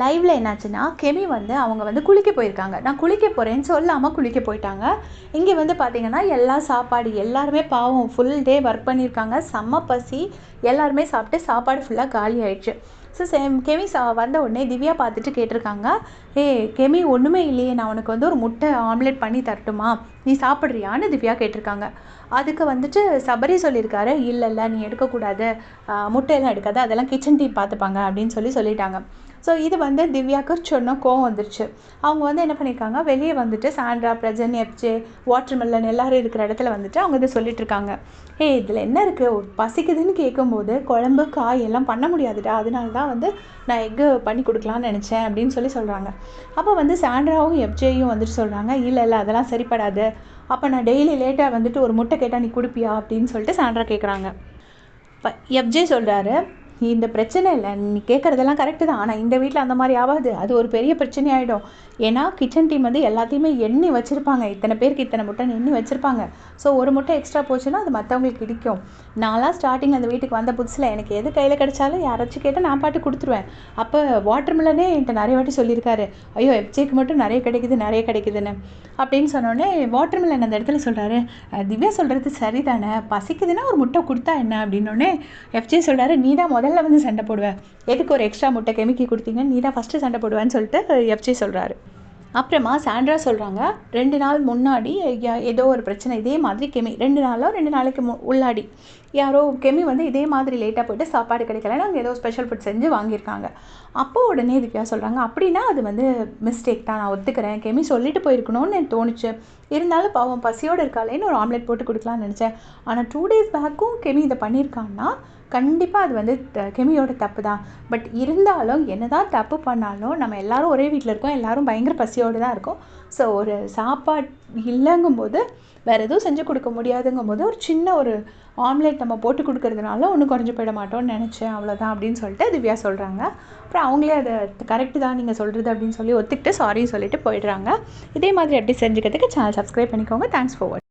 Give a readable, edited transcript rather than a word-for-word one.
லைவ்ல என்னாச்சுன்னா, கெமி வந்து அவங்க வந்து குளிக்க போயிருக்காங்க. நான் குளிக்க போறேன்னு சொல்லாம குளிக்க போயிட்டாங்க. இங்க வந்து பார்த்தீங்கன்னா, எல்லா சாப்பாடு எல்லாருமே பாவம் ஃபுல் டே ஒர்க் பண்ணியிருக்காங்க. செம்ம பசி. எல்லாருமே சாப்பிட்டு சாப்பாடு ஃபுல்லா காலி ஆயிடுச்சு. கெமி வந்த உடனே திவ்யா பார்த்துட்டு கேட்டிருக்காங்க, "ஏய் கெமி ஒன்றுமே இல்லையே, நான் உனக்கு வந்து ஒரு முட்டை ஆம்லெட் பண்ணி தரட்டுமா? நீ சாப்பிட்றியான்னு?" திவ்யா கேட்டிருக்காங்க. அதுக்கு வந்துட்டு சபரி சொல்லியிருக்காரு, "இல்ல நீ எடுக்கக்கூடாது. முட்டையெல்லாம் எடுக்காத. அதெல்லாம் கிச்சன் டீம் பார்த்துப்பாங்க" அப்படின்னு சொல்லிட்டாங்க. ஸோ இது வந்து திவ்யாவுக்கு சொன்ன கோவம் வந்துருச்சு. அவங்க வந்து என்ன பண்ணியிருக்காங்க, வெளியே வந்துட்டு சாண்ட்ரா, பிரஜன், எஃப்ஜே, வாட்டர்மெலன் எல்லாரும் இருக்கிற இடத்துல வந்துட்டு அவங்க இதை சொல்லிட்டு இருக்காங்க. "ஏய் இதில் என்ன இருக்குது, பசிக்குதுன்னு கேட்கும்போது குழம்பு காய் எல்லாம் பண்ண முடியாதுடா, அதனால தான் வந்து நான் எக்கு பண்ணி கொடுக்கலான்னு நினச்சேன்" அப்படின்னு சொல்கிறாங்க. அப்போ வந்து சாண்ட்ராவும் எஃப்ஜேயும் வந்துட்டு சொல்கிறாங்க, இல்லை அதெல்லாம் சரிப்படாது. அப்போ நான் டெய்லி லேட்டாக வந்துட்டு ஒரு முட்டை கேட்டால் நீ கொடுப்பியா அப்படின்னு சொல்லிட்டு சாண்ட்ரா கேட்குறாங்க. இப்போ எஃப்ஜே சொல்கிறாரு, இந்த பிரச்சனை இல்லை, நீ கேட்குறதெல்லாம் கரெக்டு தான், ஆனால் இந்த வீட்டில் அந்த மாதிரி ஆகாது, அது ஒரு பெரிய பிரச்சனை ஆகிடும். ஏன்னா கிச்சன் டீம் வந்து எல்லாத்தையுமே எண்ணி வச்சுருப்பாங்க, இத்தனை பேருக்கு இத்தனை முட்டைன்னு எண்ணி வச்சுருப்பாங்க. ஸோ ஒரு முட்டை எக்ஸ்ட்ரா போச்சுன்னா அது மற்றவங்களுக்கு இடிக்கும். நான்லாம் ஸ்டார்டிங் அந்த வீட்டுக்கு வந்த புதுசில் எனக்கு எது கையில் கிடைச்சாலும் யாராச்சும் கேட்டால் நான் பாட்டு கொடுத்துருவேன். அப்போ வாட்டர்மெலனே என்கிட்ட நிறைய வாட்டி சொல்லியிருக்காரு, ஐயோ எஃப்ஜேக்கு மட்டும் நிறைய கிடைக்குதுன்னு அப்படின்னு சொன்னோடனே வாட்டர்மெலன் அந்த இடத்துல சொல்கிறாரு, திவ்யா சொல்கிறது சரிதானே, பசிக்குதுன்னா ஒரு முட்டை கொடுத்தா என்ன அப்படின்னோடனே எஃப்ஜே சொல்கிறாரு, நீ தான் முதல்ல வந்து சண்டை போடுவேன், எதுக்கு ஒரு எக்ஸ்ட்ரா முட்டை கெமிக்கி கொடுத்தீங்கன்னு நீ தான் ஃபஸ்ட்டு சண்டை போடுவேன்னு சொல்லிட்டு எஃப்ஜே சொல்கிறாரு. அப்புறமா சாண்ட்ரா சொல்கிறாங்க, 2 நாள் முன்னாடி ஏதோ ஒரு பிரச்சனை இதே மாதிரி கெமி 2 நாளைக்கு உள்ளாடி யாரோ கெமி வந்து இதே மாதிரி லேட்டாக போய்ட்டு சாப்பாடு கிடைக்கலன்னு அவங்க ஏதோ ஸ்பெஷல் ஃபுட் செஞ்சு வாங்கியிருக்காங்க. அப்போ உடனே திவ்யா சொல்கிறாங்க, அப்படின்னா அது வந்து மிஸ்டேக் தான், நான் ஒத்துக்கிறேன், கெமி சொல்லிட்டு போயிருக்கணும்னு எனக்கு தோணுச்சு, இருந்தாலும் பாவம் பசியோடு இருக்காளேன்னு ஒரு ஆம்லெட் போட்டு கொடுக்கலான்னு நினச்சேன். ஆனால் 2 டேஸ் பேக்கும் கெமி இதை பண்ணியிருக்கான்னா கண்டிப்பாக அது வந்து கெமியோட தப்பு தான். பட் இருந்தாலும் என்ன தான் தப்பு பண்ணாலும் நம்ம எல்லோரும் ஒரே வீட்டில் இருக்கோம், எல்லோரும் பயங்கர பசியோடு தான் இருக்கோம். ஸோ ஒரு சாப்பாடு இல்லைங்கும்போது வேறு எதுவும் செஞ்சு கொடுக்க முடியாதுங்கும்போது ஒரு சின்ன ஒரு ஆம்லேட் நம்ம போட்டு கொடுக்கறதுனால ஒன்றும் குறைஞ்சி போயிட மாட்டோம்னு நினச்சேன், அவ்வளோதான் அப்படின்னு சொல்லிட்டு திவ்யா சொல்கிறாங்க. அப்புறம் அவங்களே அதை கரெக்டு தான் நீங்கள் சொல்கிறது அப்படின்னு சொல்லி ஒத்துக்கிட்டு சாரின்னு சொல்லிட்டு போயிடுறாங்க. இதே மாதிரி எப்படி செஞ்சுக்கிறதுக்கு சேனல் சப்ஸ்கிரைப் பண்ணிக்கோங்க. தேங்க்ஸ் ஃபார் வாட்சிங்.